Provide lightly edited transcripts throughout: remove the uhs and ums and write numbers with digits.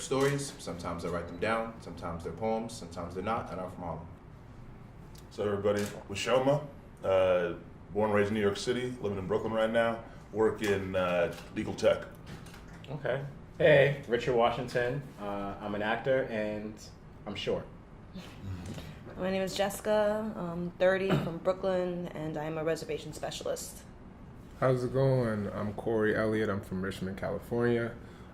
stories. Sometimes I write them down. Sometimes they're poems. Sometimes they're not. And I'm from Harlem. So everybody, Washoma, born and raised in New York City, living in Brooklyn right now, work in legal tech. Okay. Hey, Richard Washington. I'm an actor and I'm short. My name is Jessica. I'm 30 from Brooklyn, and I'm a reservation specialist. How's it going? I'm Corey Elliott. I'm from Richmond, California.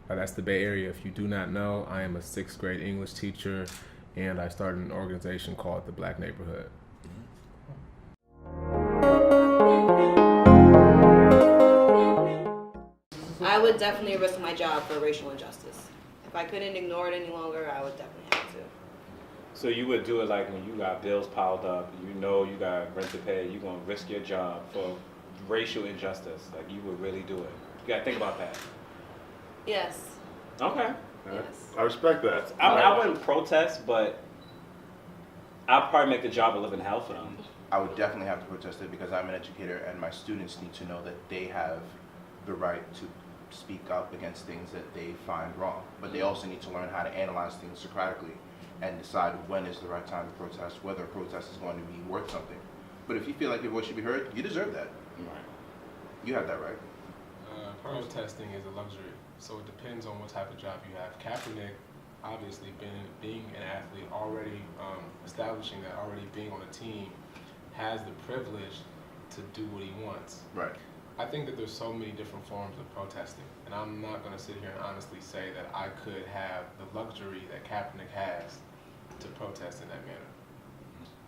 That's the Bay Area. If you do not know, I am a 6th grade English teacher, and I started an organization called the Black Neighborhood. I would definitely risk my job for racial injustice. If I couldn't ignore it any longer, I would definitely have to. So you would do it like when you got bills piled up, you know you got rent to pay, you're going to risk your job for racial injustice. Like you would really do it. You got to think about that. Yes. Okay. Yes. I respect that. I wouldn't protest, but I'd probably make the job a living hell for them. I would definitely have to protest it because I'm an educator and my students need to know that they have the right to speak up against things that they find wrong. But they also need to learn how to analyze things Socratically and decide when is the right time to protest, whether a protest is going to be worth something. But if you feel like your voice should be heard, you deserve that. Right. You have that right. Protesting is a luxury, so it depends on what type of job you have. Kaepernick, obviously, being an athlete, already establishing that, already being on a team, has the privilege to do what he wants. Right. I think that there's so many different forms of protesting, and I'm not going to sit here and honestly say that I could have the luxury that Kaepernick has to protest in that manner.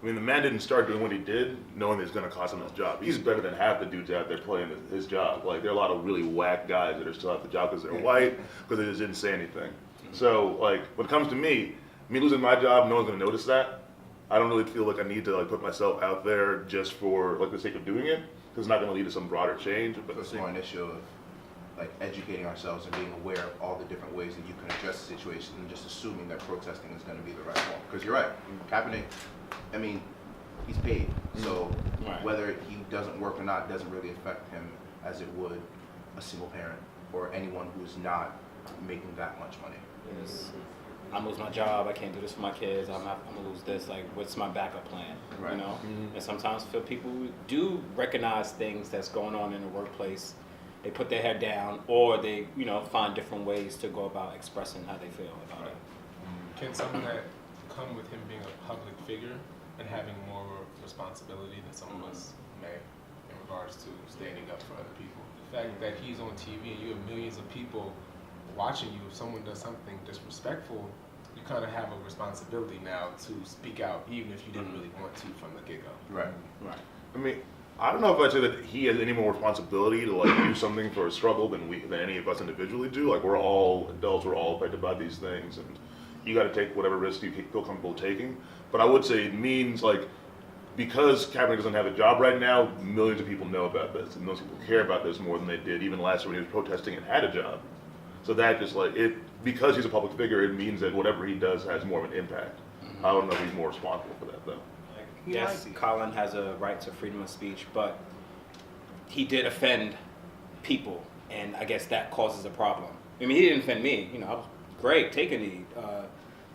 I mean, the man didn't start doing what he did knowing that it's going to cost him his job. He's better than half the dudes out there playing his job. Like, there are a lot of really whack guys that are still at the job because they're white, because they just didn't say anything. So, like, when it comes to me losing my job, no one's going to notice that. I don't really feel like I need to, like, put myself out there just for, like, the sake of doing it, because it's not going to lead to some broader change. But It's more an issue of like educating ourselves and being aware of all the different ways that you can address the situation and just assuming that protesting is going to be the right one. Because you're right, Kaepernick, I mean, he's paid. So whether he doesn't work or not doesn't really affect him as it would a single parent or anyone who's not making that much money. Yes. I lose my job, I can't do this for my kids, I'm gonna lose this, like what's my backup plan, Right. you know? And sometimes I feel people do recognize things that's going on in the workplace, they put their head down, or they, you know, find different ways to go about expressing how they feel about it. Can some of that come with him being a public figure and having more responsibility than some of us may in regards to standing up for other people? The fact that he's on TV and you have millions of people watching you, if someone does something disrespectful, you kind of have a responsibility now to speak out, even if you didn't really want to from the get-go. Right. Right. I mean, I don't know if I'd say that he has any more responsibility to like do something for a struggle than any of us individually do. Like, we're all adults, we're all affected by these things, and you got to take whatever risk you feel comfortable taking. But I would say it means, like, because Kaepernick doesn't have a job right now, millions of people know about this, and most people care about this more than they did even last year when he was protesting and had a job. So that just like it, because he's a public figure, it means that whatever he does has more of an impact. I don't know if he's more responsible for that though. Yes, Colin has a right to freedom of speech, but he did offend people, and I guess that causes a problem. I mean, he didn't offend me. You know, I was great, take a knee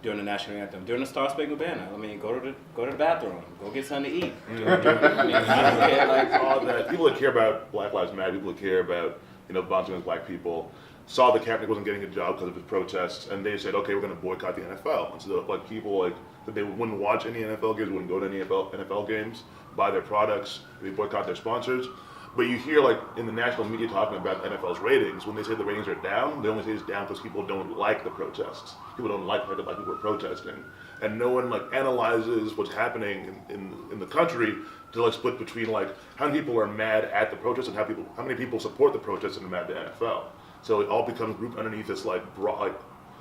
during the national anthem, during the Star Spangled Banner. I mean, go to the bathroom, go get something to eat. I mean, I don't care, like all that. People that care about Black Lives Matter, people that care about violence against Black people, saw that Kaepernick wasn't getting a job because of his protests, and they said, okay, we're going to boycott the NFL. And so like people like that they wouldn't watch any NFL games, wouldn't go to any NFL games, buy their products, they boycott their sponsors. But you hear like in the national media talking about NFL's ratings, when they say the ratings are down, they only say it's down because people don't like the protests. People don't like the fact that Black people are protesting. And no one like analyzes what's happening in the country to like split between like how many people are mad at the protests and how many people support the protests and are mad at the NFL. So it all becomes grouped underneath this like broad, like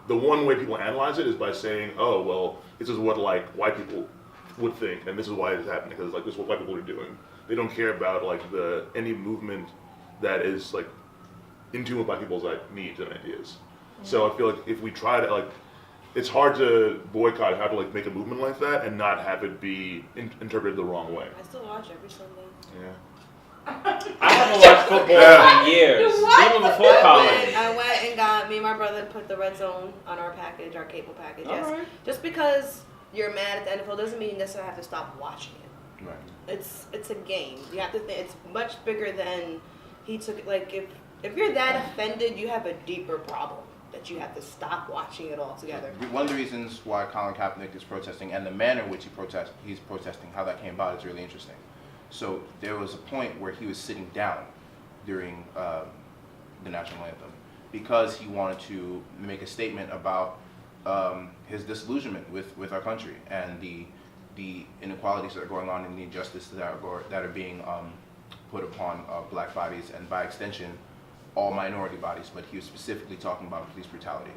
the one way people analyze it is by saying, oh well, this is what like white people would think, and this is why it's happening because like this is what white people are doing. They don't care about like any movement that is like in tune with Black people's like needs and ideas. So I feel like if we try to like, it's hard to boycott, how to like make a movement like that and not have it be interpreted the wrong way. I still watch every Sunday. Yeah. I haven't watched football in years, even before college. I went and got, me and my brother put the Red Zone on our package, our cable package. Yes. Alright. Just because you're mad at the NFL doesn't mean you necessarily have to stop watching it. Right. It's a game. You have to think it's much bigger than he took it. Like if you're that offended, you have a deeper problem that you have to stop watching it altogether. One of the reasons why Colin Kaepernick is protesting and the manner in which he's protesting, how that came about is really interesting. So there was a point where he was sitting down during the national anthem because he wanted to make a statement about his disillusionment with our country and the inequalities that are going on and the injustices that are being put upon black bodies and by extension all minority bodies, but he was specifically talking about police brutality.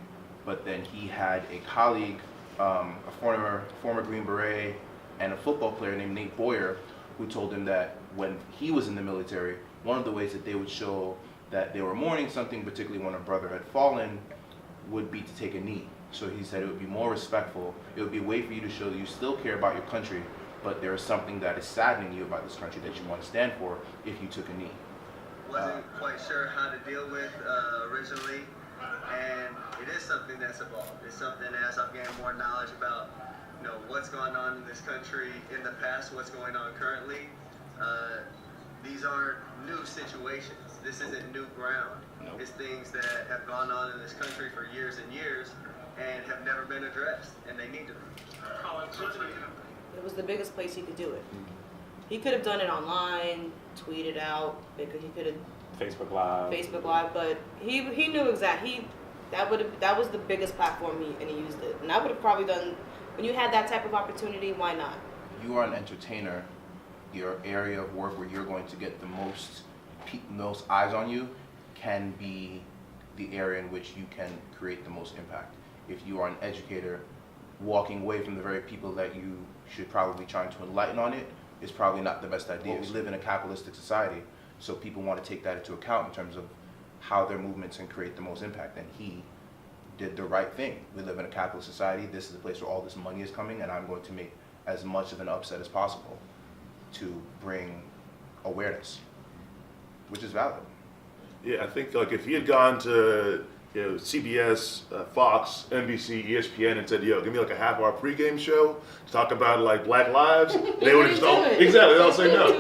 But then he had a colleague, a former Green Beret, and a football player named Nate Boyer, who told him that when he was in the military, one of the ways that they would show that they were mourning something, particularly when a brother had fallen, would be to take a knee. So he said it would be more respectful. It would be a way for you to show that you still care about your country, but there is something that is saddening you about this country that you want to stand for if you took a knee. Wasn't quite sure how to deal with originally, and it is something that's evolved. It's something as I've gained more knowledge about, what's going on in this country in the past, what's going on currently. These aren't new situations. This isn't new ground. Nope. It's things that have gone on in this country for years and years and have never been addressed, and they need to be. It was the biggest place he could do it. He could have done it online, tweeted out, because he could have Facebook Live. but he knew exactly that was the biggest platform and he used it. And I would have probably done, when you had that type of opportunity, why not? You are an entertainer. Your area of work where you're going to get the most eyes on you can be the area in which you can create the most impact. If you are an educator, walking away from the very people that you should probably be trying to enlighten on it is probably not the best idea. We live in a capitalistic society, so people want to take that into account in terms of how their movements can create the most impact. And he did the right thing. We live in a capitalist society. This is a place where all this money is coming, and I'm going to make as much of an upset as possible to bring awareness, which is valid. Yeah, I think like if he had gone to CBS, Fox, NBC, ESPN, and said, "Yo, give me like a half-hour pregame show to talk about like Black lives," they would have just exactly. They'll say no.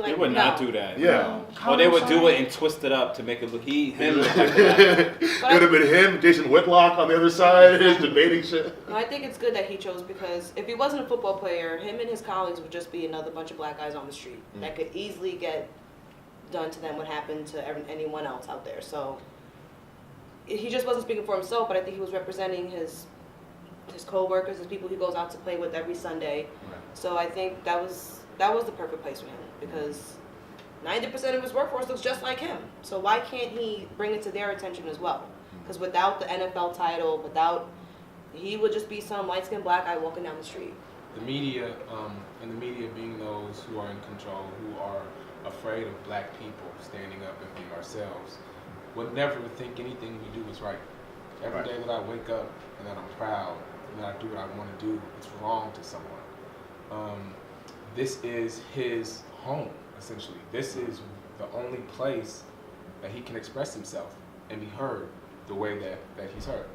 They would not do that. Yeah. Or they would do it and twist it up to make it look him look like that. It would have been him, Jason Whitlock on the other side, debating shit. No, I think it's good that he chose, because if he wasn't a football player, him and his colleagues would just be another bunch of black guys on the street that could easily get done to them what happened to anyone else out there. So he just wasn't speaking for himself, but I think he was representing his co-workers, his people he goes out to play with every Sunday. Right. So I think that was the perfect place for him, because 90% of his workforce looks just like him. So why can't he bring it to their attention as well? Because without the NFL title, he would just be some light-skinned black guy walking down the street. The media, and the media being those who are in control, who are afraid of black people standing up and being ourselves, would never think anything we do is right. Every day that I wake up and that I'm proud and that I do what I want to do, it's wrong to someone. This is his home, essentially. This is the only place that he can express himself and be heard the way that he's heard.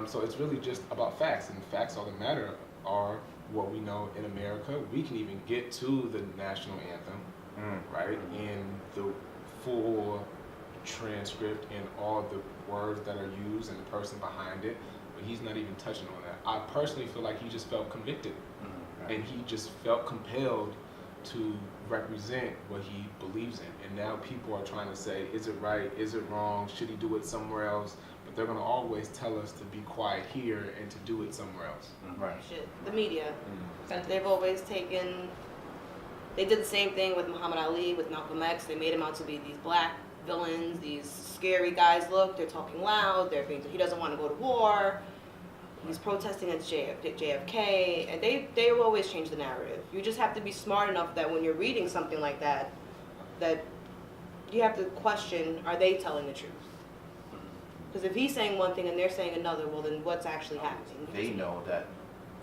So it's really just about facts, and facts all that matter are what we know in America. We can even get to the national anthem, right, in the full transcript and all the words that are used and the person behind it, but he's not even touching on that. I personally feel like he just felt convicted, and he just felt compelled to represent what he believes in. And now people are trying to say, is it right, is it wrong, should he do it somewhere else? But they're going to always tell us to be quiet here and to do it somewhere else. Right. Shit, the media. They've always they did the same thing with Muhammad Ali, with Malcolm X. They made him out to be these black villains, these scary guys. Look, they're talking loud, he doesn't want to go to war. He's protesting against JFK, and they will always change the narrative. You just have to be smart enough that when you're reading something like that you have to question, are they telling the truth? Because if he's saying one thing and they're saying another, well, then what's actually happening? They know that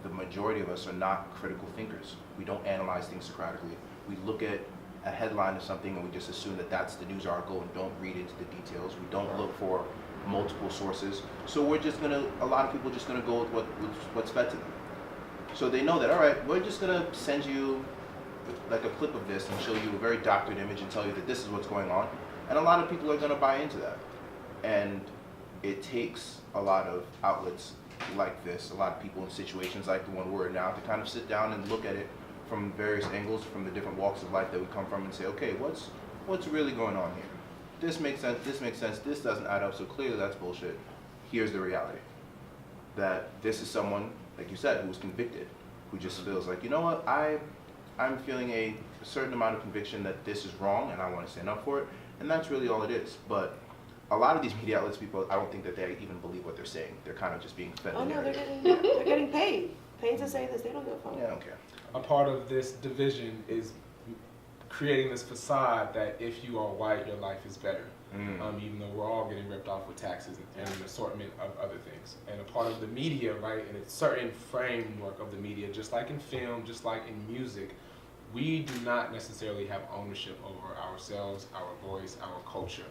the majority of us are not critical thinkers. We don't analyze things Socratically. We look at a headline of something and we just assume that that's the news article and don't read into the details. We don't look for multiple sources. So we're just gonna, a lot of people are just gonna go with what's fed to them. So they know that, all right, we're just gonna send you like a clip of this and show you a very doctored image and tell you that this is what's going on. And a lot of people are gonna buy into that. And it takes a lot of outlets like this, a lot of people in situations like the one we're in now, to kind of sit down and look at it from various angles, from the different walks of life that we come from, and say, okay, what's really going on here? This makes sense, this doesn't add up, so clearly that's bullshit. Here's the reality. That this is someone, like you said, who was convicted, who just feels like, you know what, I'm feeling a certain amount of conviction that this is wrong and I want to stand up for it, and that's really all it is. But a lot of these media outlets, people, I don't think that they even believe what they're saying. They're kind of just being fed the narrative. They're getting paid to say this. They don't give a fuck. Yeah, I don't care. A part of this division is creating this facade that if you are white, your life is better. Even though we're all getting ripped off with taxes and an assortment of other things. And a part of the media, right, and it's certain framework of the media, just like in film, just like in music, we do not necessarily have ownership over ourselves, our voice, our culture.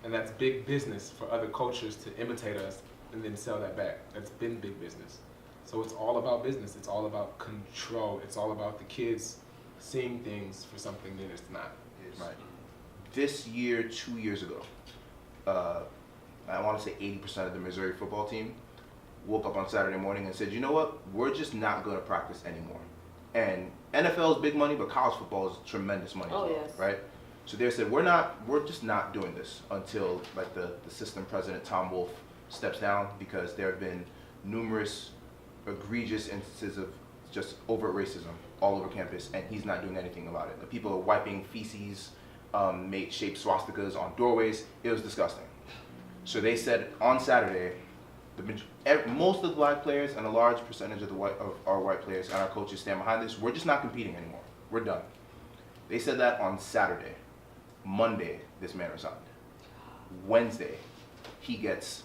And that's big business for other cultures to imitate us and then sell that back. That's been big business. So it's all about business. It's all about control. It's all about the kids seeing things for something that it's not. Right. This year, 2 years ago, I want to say 80% of the Missouri football team woke up on Saturday morning and said, you know what, we're just not going to practice anymore. And NFL is big money, but college football is tremendous money as well, Yes. right? So they said, we're just not doing this until like the system president, Tom Wolf, steps down, because there have been numerous egregious instances of just overt racism all over campus, and he's not doing anything about it. The people are wiping feces, made shaped swastikas on doorways. It was disgusting. So they said on Saturday, most of the black players and a large percentage of our white players and our coaches stand behind this. We're just not competing anymore. We're done. They said that on Saturday. Monday, this man resigned. Wednesday, he gets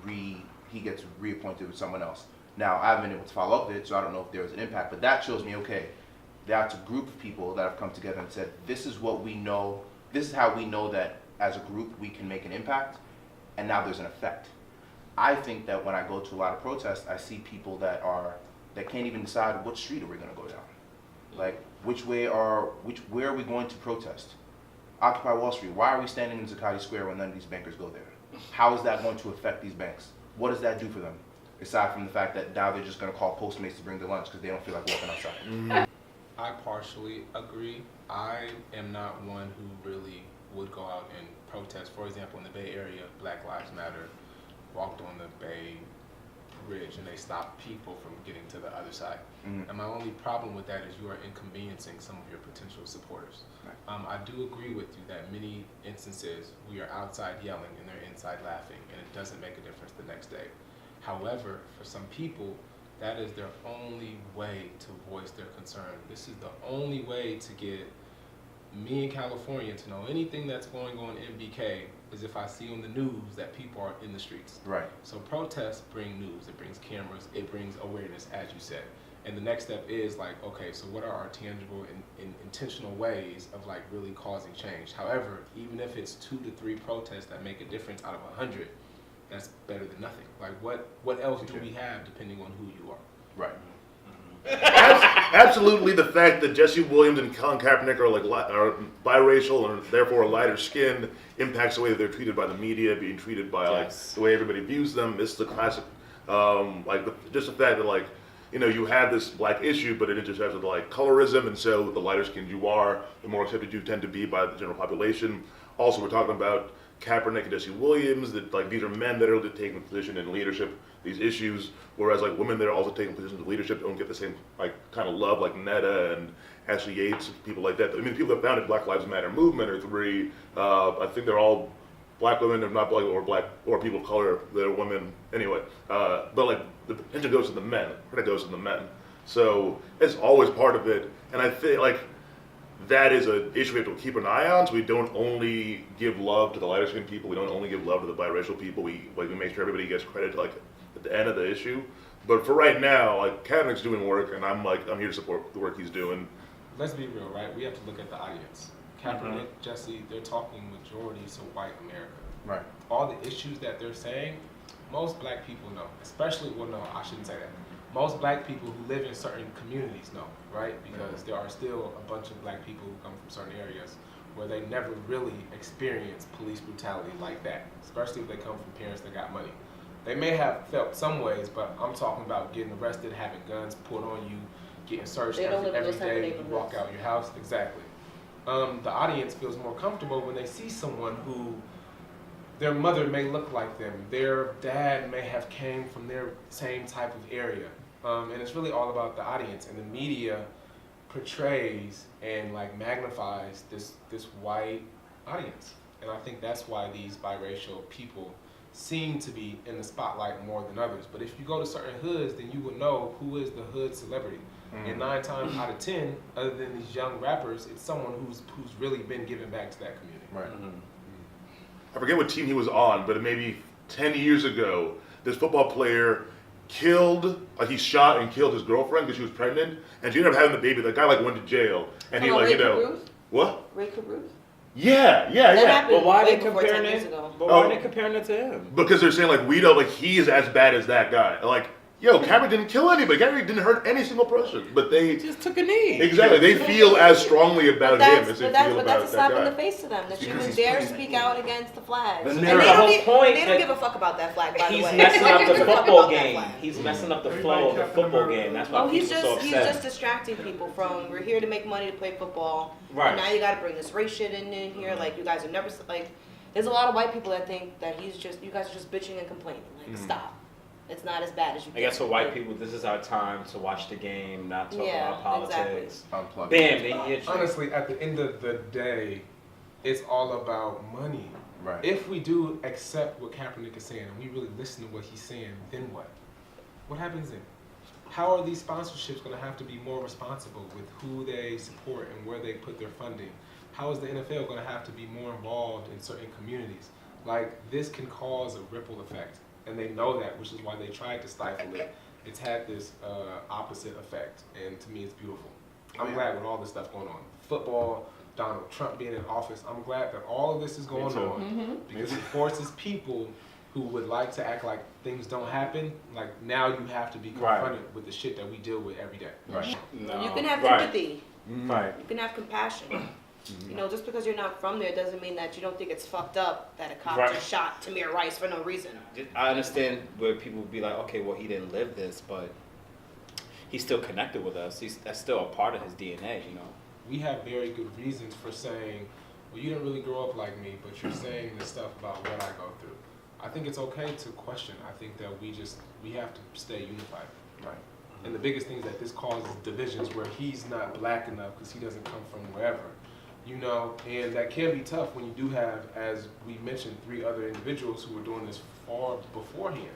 reappointed with someone else. Now, I haven't been able to follow up with it, so I don't know if there was an impact, but that shows me, okay, that's a group of people that have come together and said, this is what we know, this is how we know that as a group we can make an impact, and now there's an effect. I think that when I go to a lot of protests, I see people that can't even decide what street are we gonna go down. Like, where are we going to protest? Occupy Wall Street. Why are we standing in Zuccotti Square when none of these bankers go there? How is that going to affect these banks? What does that do for them? Aside from the fact that now they're just going to call Postmates to bring their lunch because they don't feel like walking outside. I partially agree. I am not one who really would go out and protest. For example, in the Bay Area, Black Lives Matter walked on the Bay Bridge and they stopped people from getting to the other side. And my only problem with that is you are inconveniencing some of your potential supporters. Right. I do agree with you that many instances we are outside yelling and they're inside laughing, and it doesn't make a difference the next day. However, for some people, that is their only way to voice their concern. This is the only way to get me in California to know anything that's going on in BK is if I see on the news that people are in the streets. Right. So protests bring news, it brings cameras, it brings awareness, as you said. And the next step is like, okay, so what are our tangible and intentional ways of like really causing change? However, even if it's 2 to 3 protests that make a difference out of 100, that's better than nothing. Like what else do we have depending on who you are? Right. Absolutely, the fact that Jesse Williams and Colin Kaepernick are biracial and therefore lighter skinned impacts the way that they're treated by the media, being treated by like the way everybody views them. This is the classic, just the fact that like, you know, you have this black issue, but it intersects with like colorism, and so the lighter skinned you are, the more accepted you tend to be by the general population. Also, we're talking about Kaepernick and Jesse Williams, that like these are men that are taking a position in leadership, these issues, whereas like women that are also taking positions of leadership don't get the same like kind of love, like Netta and Ashley Yates, people like that. I mean, the people that founded Black Lives Matter movement are 3. I think they're all black women, if not black or people of color that are women anyway. But like the attention goes to the men, credit goes to the men. So it's always part of it, and I think like that is an issue we have to keep an eye on. So we don't only give love to the lighter skinned people. We don't only give love to the biracial people. We make sure everybody gets credit like at the end of the issue. But for right now, like Kaepernick's doing work, and I'm here to support the work he's doing. let's be real, right? We have to look at the audience. Kaepernick, Jesse, they're talking majority, so white America. Right. All the issues that they're saying, most black people know. Especially, well, no, I shouldn't say that. Most black people who live in certain communities know, right? Because there are still a bunch of black people who come from certain areas where they never really experience police brutality like that, especially if they come from parents that got money. They may have felt some ways, but I'm talking about getting arrested, having guns pulled on you, getting searched They don't every live in those type of day you walk neighborhoods. out your house. Exactly. The audience feels more comfortable when they see someone who their mother may look like them, their dad may have came from their same type of area, and it's really all about the audience. And the media portrays and like magnifies this white audience, and I think that's why these biracial people seem to be in the spotlight more than others. But if you go to certain hoods, then you will know who is the hood celebrity. And 9 times out of 10, other than these young rappers, it's someone who's really been giving back to that community. Right. I forget what team he was on, but maybe 10 years ago, this football player he shot and killed his girlfriend because she was pregnant, and she ended up having the baby. That guy like went to jail, and he like, Ray Caruth? what? Ray Caruth? Yeah. That happened But why way are they before 10 comparing years it? ago. But why are they comparing it to him? Because they're saying like he is as bad as that guy. Like, yo, Kaepernick didn't kill anybody. Kaepernick didn't hurt any single person, but they He just took a knee. exactly they feel as strongly about him as they feel That's about a that slap in the guy. face to them, that you Because would he's dare playing speak out against the flag. But And there's they the don't, whole e- point they don't that give a fuck about that flag, by the He's way. messing They don't up give the a fuck football about that game. flag. He's messing up the flow of the football game. That's why Oh, people he's are so just upset. distracting people from, we're here to make money to play football. Right. And now you gotta bring this race shit in here, like you guys are never, like, there's a lot of white people that think that you guys are just bitching and complaining. Like, stop. It's not as bad as you I guess think. for white people, this is our time to watch the game, not talk Yeah, about politics. Unplug. Bam, they hit you. Honestly, at the end of the day, it's all about money. Right. If we do accept what Kaepernick is saying and we really listen to what he's saying, then what? What happens then? How are these sponsorships going to have to be more responsible with who they support and where they put their funding? How is the NFL going to have to be more involved in certain communities? Like, this can cause a ripple effect, and they know that, which is why they tried to stifle it. It's had this opposite effect, and to me, it's beautiful. I'm glad with all this stuff going on. Football, Donald Trump being in office, I'm glad that all of this is going on because it forces people who would like to act like things don't happen, like now you have to be confronted with the shit that we deal with every day. Right. No. You can have Right. empathy. Right. You can have compassion. You know, just because you're not from there doesn't mean that you don't think it's fucked up that a cop Right. just shot Tamir Rice for no reason. I understand where people would be like, okay, well, he didn't live this, but he's still connected with us. That's still a part of his DNA, you know. We have very good reasons for saying, well, you didn't really grow up like me, but you're saying this stuff about what I go through. I think it's okay to question. I think that we have to stay unified. Right. And the biggest thing is that this causes divisions where he's not black enough because he doesn't come from wherever, you know, and that can be tough when you do have, as we mentioned, 3 other individuals who were doing this far beforehand.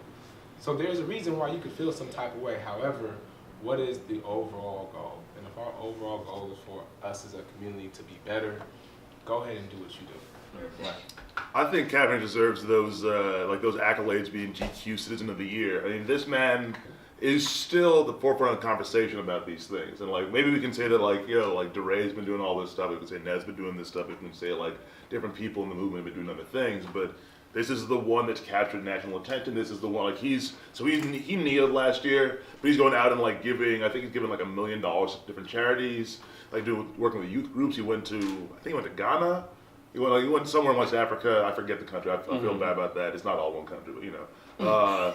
So there's a reason why you could feel some type of way. However, what is the overall goal? And if our overall goal is for us as a community to be better, go ahead and do what you do. Right. I think Kaepernick deserves those accolades being GQ Citizen of the Year. I mean, this man is still at the forefront of the conversation about these things. And like maybe we can say that like, like Deray's been doing all this stuff, we can say Ned's been doing this stuff, we can say like different people in the movement have been doing other things, but this is the one that's captured national attention. This is the one like he kneeled last year, but he's going out and like giving like $1 million to different charities, like working with youth groups. He went to Ghana. He went somewhere in West Africa. I forget the country. I feel bad about that. It's not all one country, but you know.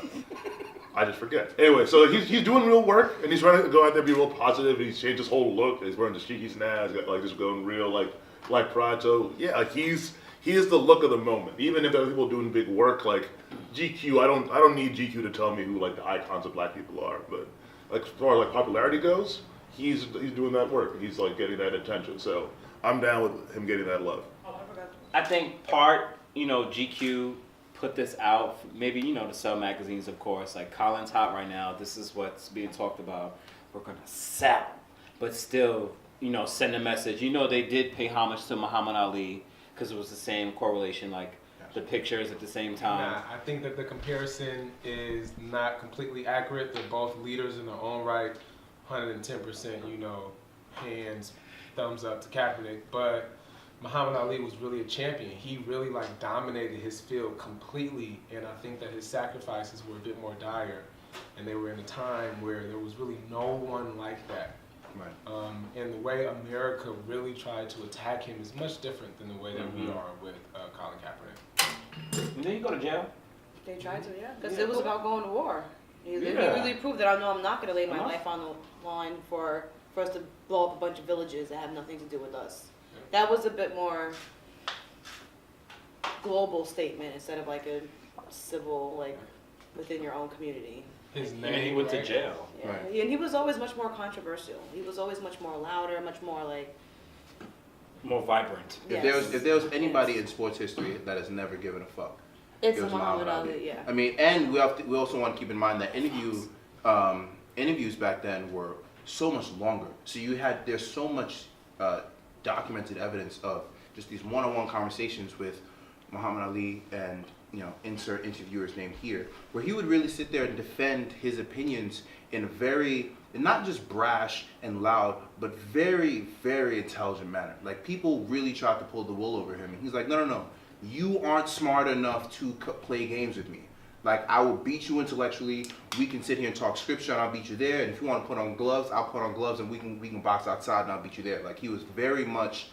I just forget. Anyway, so he's doing real work, and he's trying to go out there and be real positive. He's changed his whole look. He's wearing the cheeky now. He's got like just going real like black pride. So yeah, like he is the look of the moment. Even if there are people doing big work like GQ, I don't need GQ to tell me who like the icons of black people are. But like as far as like popularity goes, he's doing that work. He's like getting that attention. So I'm down with him getting that love. I think part, GQ put this out, maybe, to sell magazines, of course. Like, Colin's hot right now. This is what's being talked about. We're going to sell. But still, send a message. They did pay homage to Muhammad Ali because it was the same correlation, like the pictures at the same time. Nah, I think that the comparison is not completely accurate. They're both leaders in their own right. 110%, hands thumbs up to Kaepernick, but Muhammad Ali was really a champion. He really like dominated his field completely, and I think that his sacrifices were a bit more dire, and they were in a time where there was really no one like that. Right. And the way America really tried to attack him is much different than the way that we are with Colin Kaepernick. And then you go to jail. They tried to, yeah, because it was about going to war. He Yeah. really proved that I'm not going to lay my life on the line for us to blow up a bunch of villages that have nothing to do with us. That was a bit more global statement instead of like a civil, like within your own community. His And name, he went to right? jail. Yeah. Right. And he was always much more controversial. He was always much more louder, much more like. More vibrant. If there was anybody in sports history that has never given a fuck, It's it was Muhammad Ali, yeah. I mean, and we also want to keep in mind that interviews back then were so much longer. So there's so much documented evidence of just these one-on-one conversations with Muhammad Ali and, insert interviewer's name here, where he would really sit there and defend his opinions in a very, not just brash and loud, but very, very intelligent manner. Like, people really tried to pull the wool over him, and he's like, no, you aren't smart enough to play games with me. Like, I will beat you intellectually, we can sit here and talk scripture, and I'll beat you there, and if you want to put on gloves, I'll put on gloves, and we can box outside, and I'll beat you there. Like, he was very much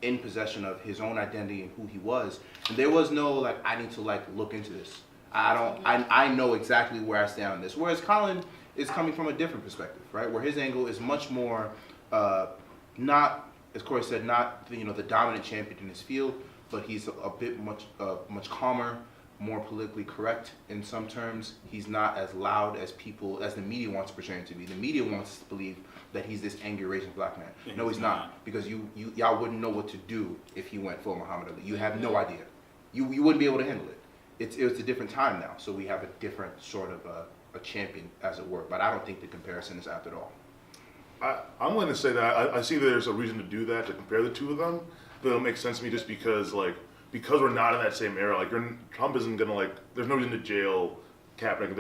in possession of his own identity and who he was, and there was no, like, I need to, like, look into this. I know exactly where I stand on this. Whereas Colin is coming from a different perspective, right? Where his angle is much more, not, as Corey said, not the dominant champion in his field, but he's a bit much calmer, more politically correct in some terms. He's not as loud as the media wants to portray him to be. The media wants us to believe that he's this angry, raging black man. No, he's not, because y'all wouldn't know what to do if he went full Muhammad Ali. You have no idea. You wouldn't be able to handle it. It's a different time now, so we have a different sort of a champion, as it were. But I don't think the comparison is apt at all. I'm going to say that I see there's a reason to do that, to compare the two of them, but it'll make sense to me just because we're not in that same era. Like, Trump isn't going to, there's no reason to jail Kaepernick.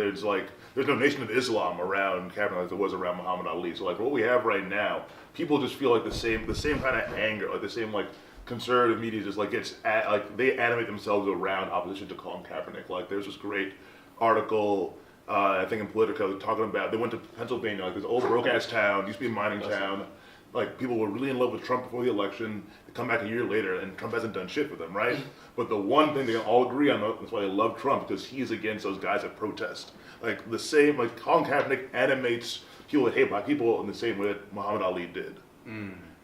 There's no Nation of Islam around Kaepernick like there was around Muhammad Ali. So, what we have right now, people just feel like the same kind of anger, the same, conservative media just, they animate themselves around opposition to Colin Kaepernick. There's this great article, I think in Politico, talking about, they went to Pennsylvania, this old broke-ass town, used to be a mining town. People were really in love with Trump before the election. They come back a year later, and Trump hasn't done shit for them, right? But the one thing they all agree on, that's why they love Trump, because he is against those guys that protest. Colin Kaepernick animates people that hate black people in the same way that Muhammad Ali did.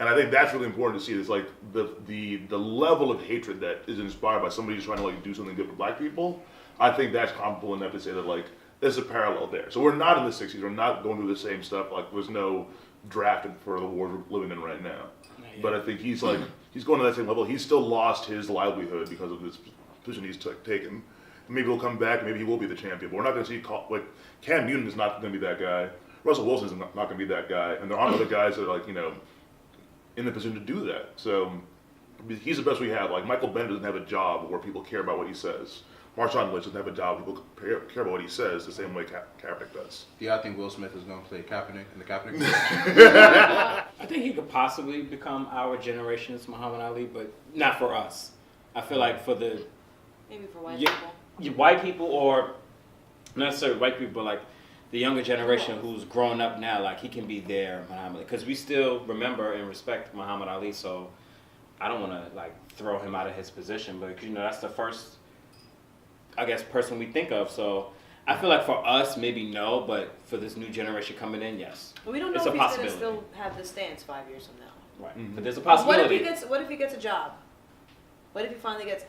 And I think that's really important to see. Is the level of hatred that is inspired by somebody just trying to do something good for black people. I think that's comparable enough to say that there's a parallel there. So we're not in the 60s. We're not going through the same stuff. There's no drafted for the war we're living in right now. But I think he's going to that same level. He's still lost his livelihood because of this position he's taken. Maybe he'll come back. Maybe he will be the champion. But we're not going to see Cam Newton is not going to be that guy. Russell Wilson is not going to be that guy. And there aren't other guys that are in the position to do that. So he's the best we have. Michael Bennett doesn't have a job where people care about what he says. Marshawn Lynch doesn't have a job where people care about what he says the same way Kaepernick does. Yeah, I think Will Smith is going to play Kaepernick in the Kaepernick movie. I think he could possibly become our generation's Muhammad Ali, but not for us. I feel like for the Maybe for white people. White people, or not necessarily white people, but the younger generation who's growing up now, he can be their Muhammad Ali. Because we still remember and respect Muhammad Ali, so I don't want to throw him out of his position, but that's the first, I guess, person we think of. So I feel like for us, maybe no, but for this new generation coming in, yes. But we don't know It's if a he's going to possibility. still have this stance 5 years from now. Right. Mm-hmm. But there's a What possibility. if he gets a job? What if he finally gets?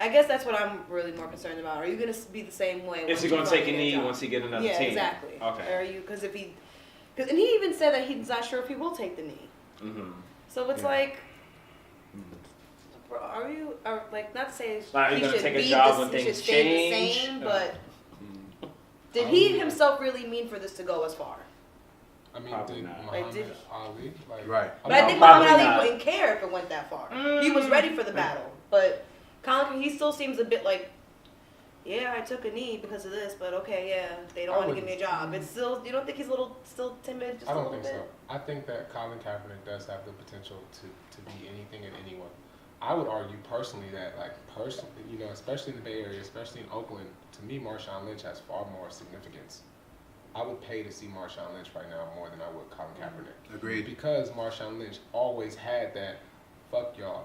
I guess that's what I'm really more concerned about. Are you going to be the same way? Is he going to take a knee once he get another yeah, team? Yeah, exactly. Okay. Are you? Because and he even said that he's not sure if he will take the knee. Mm-hmm. So it's are you? Not to say Are you he gonna should take a be job when he should things stay the change? same, but did he himself really mean for this to go as far? I mean, Probably did not. Muhammad Ali? Right. But I think probably Muhammad Ali not. wouldn't care if it went that far. He was ready for the battle, but Colin, he still seems a bit yeah, I took a knee because of this, but okay, yeah, they don't I want to give me a wouldn't- job. It's still, you don't think he's still timid, just I a don't little think bit? so. I think that Colin Kaepernick does have the potential to be anything and anyone. I would argue personally that, especially in the Bay Area, especially in Oakland, to me, Marshawn Lynch has far more significance. I would pay to see Marshawn Lynch right now more than I would Colin Kaepernick. Agreed. Because Marshawn Lynch always had that, fuck y'all.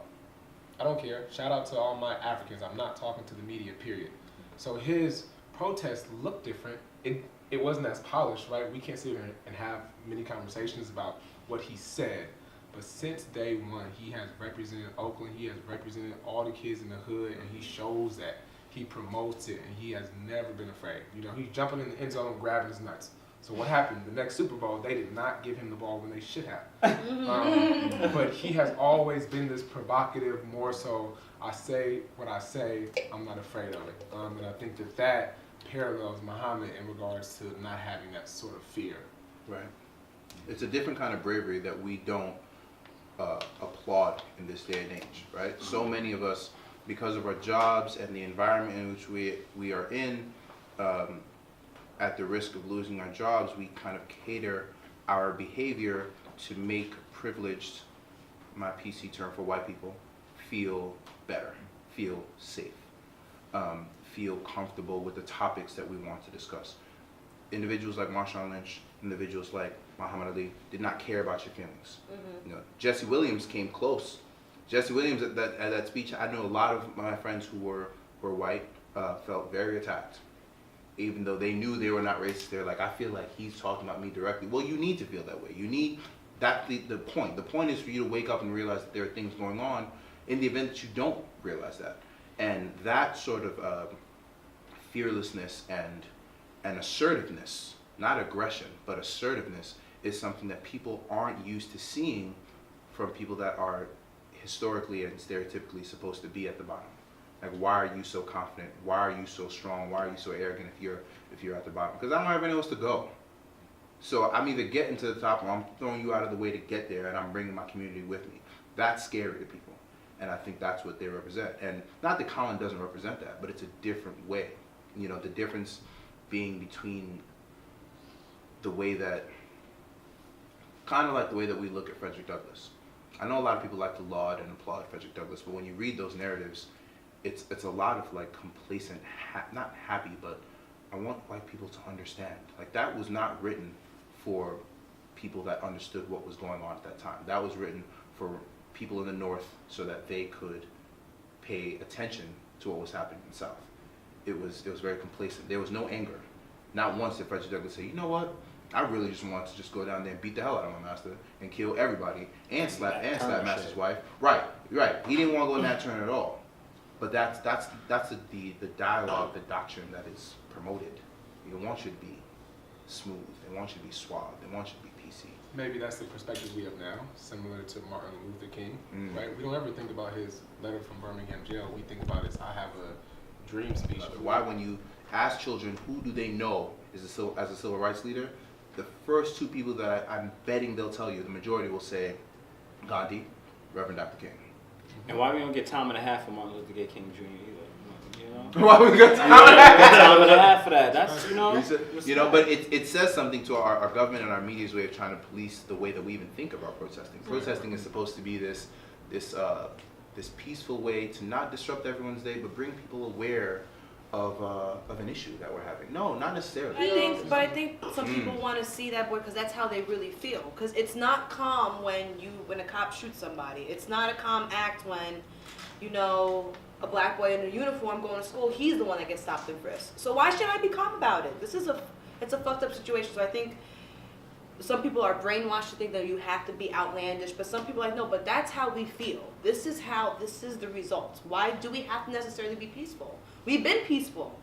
I don't care. Shout out to all my Africans. I'm not talking to the media, period. So his protest looked different. It wasn't as polished, right? We can't sit here and have many conversations about what he said. But since day one, he has represented Oakland. He has represented all the kids in the hood, and he shows that. He promotes it, and he has never been afraid. He's jumping in the end zone and grabbing his nuts. So what happened? The next Super Bowl, they did not give him the ball when they should have. But he has always been this provocative, more so, I say what I say, I'm not afraid of it. And I think that parallels Muhammad in regards to not having that sort of fear. Right. It's a different kind of bravery that we don't applaud in this day and age, right? So many of us, because of our jobs and the environment in which we are in, at the risk of losing our jobs, we kind of cater our behavior to make privileged, my PC term for white people, feel better, feel safe, feel comfortable with the topics that we want to discuss. Individuals like Marshawn Lynch, individuals like Muhammad Ali did not care about your feelings. Jesse Williams came close. Jesse Williams at that speech, I know a lot of my friends who were white felt very attacked. Even though they knew they were not racist, they're like, I feel like he's talking about me directly. Well, you need to feel that way. You need, that's the point. The point is for you to wake up and realize that there are things going on in the event that you don't realize that. And that sort of fearlessness and assertiveness, not aggression, but assertiveness, is something that people aren't used to seeing from people that are historically and stereotypically supposed to be at the bottom. Like, why are you so confident? Why are you so strong? Why are you so arrogant if you're at the bottom? Because I don't have anywhere else to go. So I'm either getting to the top or I'm throwing you out of the way to get there, and I'm bringing my community with me. That's scary to people, and I think that's what they represent. And not that Colin doesn't represent that, but it's a different way. The difference being between the way that, kind of like the way that we look at Frederick Douglass. I know a lot of people like to laud and applaud Frederick Douglass, but when you read those narratives, it's a lot of like complacent, not happy, but I want white people to understand. Like, that was not written for people that understood what was going on at that time. That was written for people in the North so that they could pay attention to what was happening in the South. It was very complacent. There was no anger. Not once did Frederick Douglass say, you know what? I really just want to just go down there and beat the hell out of my master and kill everybody and slap master's wife. Right. He didn't want to go in that turn at all. But that's the dialogue, the doctrine that is promoted. They want you to be smooth. They want you to be suave. They want you to be PC. Maybe that's the perspective we have now, similar to Martin Luther King, right? We don't ever think about his letter from Birmingham jail. We think about his "I have a dream" speech. Why, when you ask children who do they know as a civil rights leader, the first two people that I'm betting they'll tell you, the majority will say Gandhi, Reverend Dr. King. And why we don't get time and a half for Martin Luther King Jr. either? Why we got Time and a half for that. That's but it says something to our government and our media's way of trying to police the way that we even think about protesting. Protesting is supposed to be this peaceful way to not disrupt everyone's day, but bring people aware of an issue that we're having. No, not necessarily. I think some people want to see that boy because that's how they really feel. Because it's not calm when a cop shoots somebody. It's not a calm act when, a black boy in a uniform going to school. He's the one that gets stopped and frisked. So why should I be calm about it? It's a fucked up situation. So I think some people are brainwashed to think that you have to be outlandish, but some people are like, no, but that's how we feel. This is the result. Why do we have to necessarily be peaceful? We've been peaceful.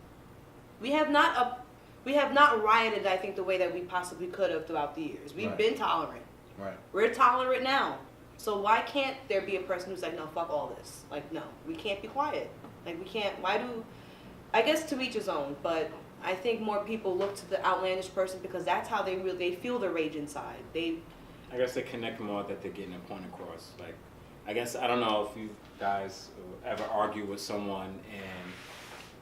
We have not rioted, I think, the way that we possibly could have throughout the years. We've been tolerant. Right. We're tolerant now. So why can't there be a person who's like, no, fuck all this? Like, no, we can't be quiet. Like, we can't, I guess to each his own, but I think more people look to the outlandish person because that's how they feel the rage inside. I guess they connect more that they're getting a point across. Like, I guess, I don't know if you guys ever argue with someone and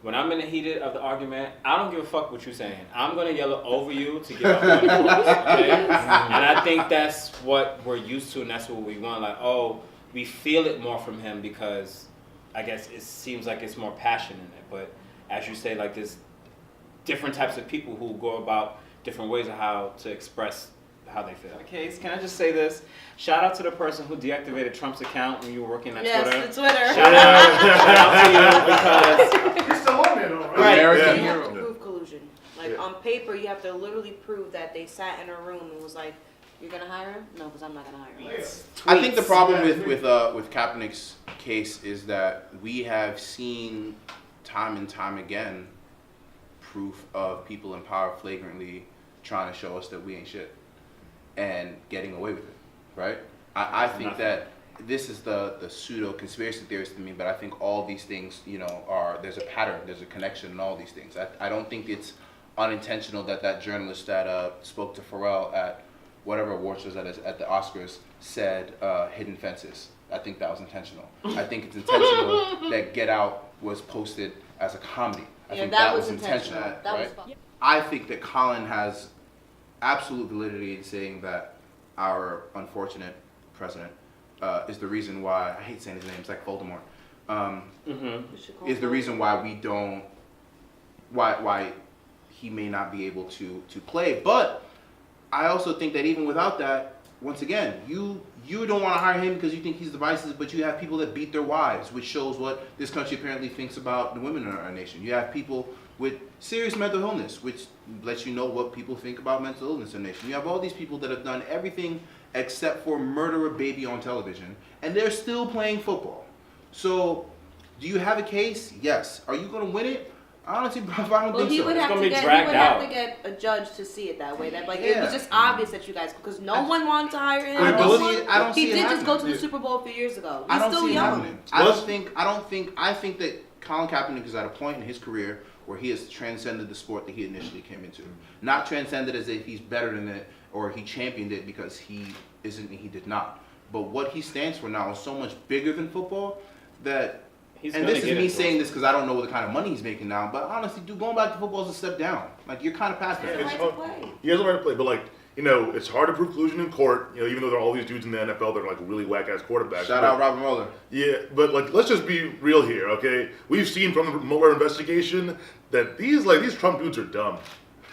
when I'm in the heat of the argument, I don't give a fuck what you're saying. I'm gonna yell it over you to get off my voice, okay? And I think that's what we're used to, and that's what we want. Like, oh, we feel it more from him because I guess it seems like it's more passion in it. But as you say, like there's different types of people who go about different ways of how to express how they feel. Okay, can I just say this? Shout out to the person who deactivated Trump's account when you were working at Twitter. Yes, the Twitter. Shout out to you because You're still on there, though, right? Right. American You have hero. to prove collusion. Like on paper, you have to literally prove that they sat in a room and was like, "You're gonna hire him? No, because I'm not gonna hire him." I think the problem with Kaepernick's case is that we have seen time and time again proof of people in power flagrantly trying to show us that we ain't shit and getting away with it, right? I think that this is the pseudo conspiracy theorist to me, but I think all these things, there's a pattern, there's a connection in all these things. I don't think it's unintentional that journalist that spoke to Pharrell at whatever awards was at the Oscars said hidden fences. I think that was intentional. I think it's intentional that Get Out was posted as a comedy. I think that was intentional, right? I think that Colin has absolute validity in saying that our unfortunate president is the reason why, I hate saying his name, it's like Voldemort, is the reason why we don't, why he may not be able to play. But I also think that even without that, once again, you don't want to hire him because you think he's divisive, but you have people that beat their wives, which shows what this country apparently thinks about the women in our nation. You have people with serious mental illness, which lets you know what people think about mental illness in the nation. You have all these people that have done everything except for murder a baby on television, and they're still playing football. So, do you have a case? Yes. Are you going to win it? Honestly, I don't think He so. would have gonna to be get. He dragged would have out. to get a judge to see it that way. That it Yeah. was just obvious that you guys, because no one wanted to hire him. I No don't one- see it- I don't he see it did just go to happening. the Super Bowl a few years ago. He's I don't still see it young. happening. I think that Colin Kaepernick is at a point in his career where he has transcended the sport that he initially came into. Not transcended as if he's better than it or he championed it because he isn't and he did not. But what he stands for now is so much bigger than football that, he's and gonna this is get me it, saying this because I don't know what the kind of money he's making now, but honestly, dude, going back to football is a step down. Like, you're kind of past that. He has It's the right hard. to play. He has the right to play, but like, it's hard to prove collusion in court. Even though there are all these dudes in the NFL that are like really whack-ass quarterbacks. Shout out Robert Mueller. Yeah, but like, let's just be real here, okay? We've seen from the Mueller investigation that these Trump dudes are dumb.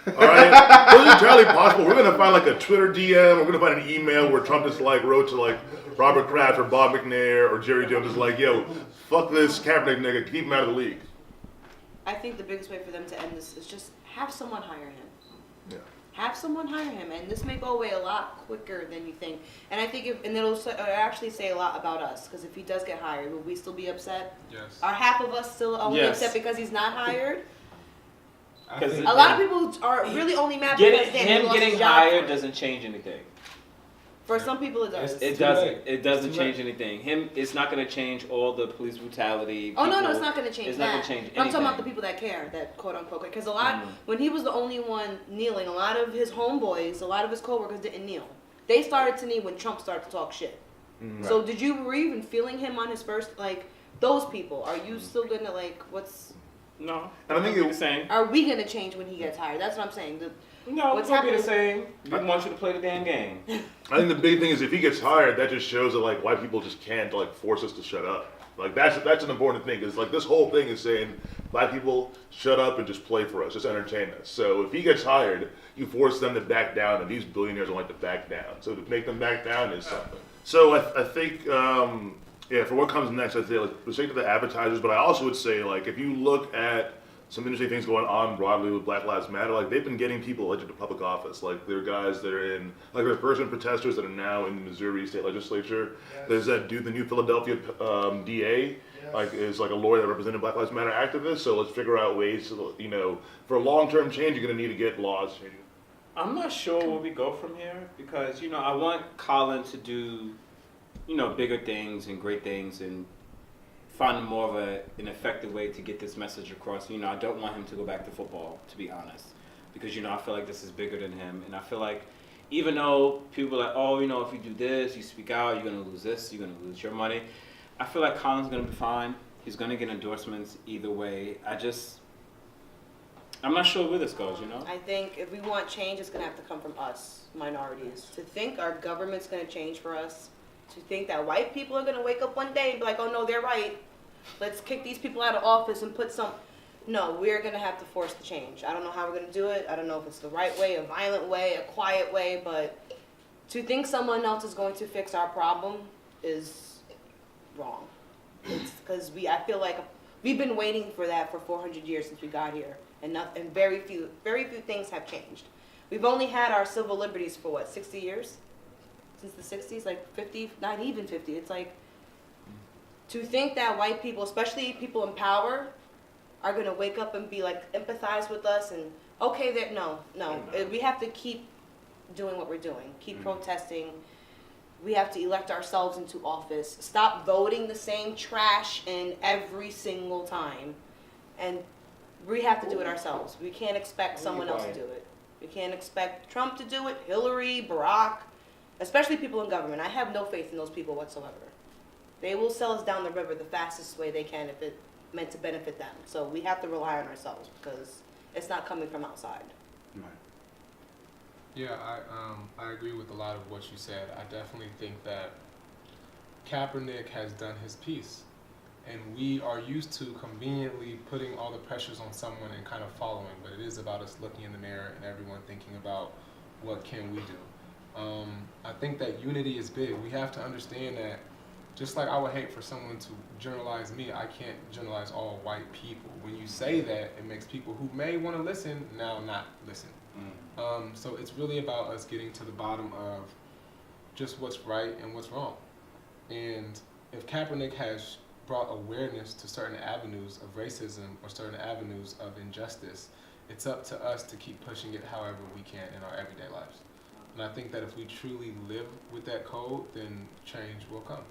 All right, it's entirely possible. We're gonna find like a Twitter DM. We're gonna find an email where Trump just like wrote to like Robert Kraft or Bob McNair or Jerry Jones, is like, "Yo, fuck this Kaepernick nigga, keep him out of the league." I think the biggest way for them to end this is just have someone hire him. Yeah. Have someone hire him, and this may go away a lot quicker than you think. And I think, it'll actually say a lot about us, because if he does get hired, will we still be upset? Yes. Are half of us still only Yes. upset because he's not hired? I 'Cause think A lot of people are really only mad because he him lost getting his job hired for it. doesn't change anything. For some people, it does. It Too doesn't. late. It doesn't Too change late. anything. It's not going to change all the police brutality. Oh no, people- it's not going to change It's that. not going to change But I'm talking about the anything. people that care, that quote unquote, because a lot when he was the only one kneeling, a lot of his homeboys, a lot of his coworkers didn't kneel. They started to kneel when Trump started to talk shit. So were you even feeling him on his first, like, those people? Are you still gonna, like, No. And I think it'll it- be the same. are we gonna change when he gets hired? That's what I'm saying. No, What's it's gonna be the happening- same. We want you to play the damn game. I think the big thing is if he gets hired, that just shows that like white people just can't like force us to shut up. Like that's an important thing because like this whole thing is saying black people shut up and just play for us, just entertain us. So if he gets hired, you force them to back down, and these billionaires don't like to back down. So to make them back down is something. So I think for what comes next, I'd say like respect to the advertisers, but I also would say like if you look at some interesting things going on broadly with Black Lives Matter. Like they've been getting people elected to public office. Like there are guys that are in, like there are person protesters that are now in the Missouri state legislature. Yes. There's that dude, the new Philadelphia DA, yes. Like is like a lawyer that represented Black Lives Matter activists. So let's figure out ways to, for long-term change, you're gonna need to get laws changed. I'm not sure where we go from here because I want Colin to do, bigger things and great things and find more of an effective way to get this message across. I don't want him to go back to football, to be honest, because I feel like this is bigger than him, and I feel like even though people are like, oh, if you do this, you speak out, you're gonna lose this, you're gonna lose your money. I feel like Colin's gonna be fine. He's gonna get endorsements either way. I just I'm not sure where this goes, you know? I think if we want change, it's gonna have to come from us, minorities. To think our government's gonna change for us, to think that white people are gonna wake up one day and be like, oh no, they're right. Let's kick these people out of office and put some. No, we're gonna have to force the change. I don't know how we're gonna do it. I don't know if it's the right way, a violent way, a quiet way, but to think someone else is going to fix our problem is wrong. It's because I feel like we've been waiting for that for 400 years since we got here, and very few things have changed. We've only had our civil liberties for what, 60 years? Since the 60s, like 50, not even 50. It's like, to think that white people, especially people in power, are gonna wake up and be like, empathize with us and, okay, no. We have to keep doing what we're doing, keep protesting. We have to elect ourselves into office. Stop voting the same trash in every single time. And we have to do it ourselves. We can't expect someone else to do it. We can't expect Trump to do it, Hillary, Barack, especially people in government. I have no faith in those people whatsoever. They will sell us down the river the fastest way they can if it's meant to benefit them. So we have to rely on ourselves because it's not coming from outside. Yeah, I agree with a lot of what you said. I definitely think that Kaepernick has done his piece, and we are used to conveniently putting all the pressures on someone and kind of following, but it is about us looking in the mirror and everyone thinking about what can we do. I think that unity is big. We have to understand that just like I would hate for someone to generalize me, I can't generalize all white people. When you say that, it makes people who may want to listen now not listen. So it's really about us getting to the bottom of just what's right and what's wrong. And if Kaepernick has brought awareness to certain avenues of racism or certain avenues of injustice, it's up to us to keep pushing it however we can in our everyday lives. And I think that if we truly live with that code, then change will come.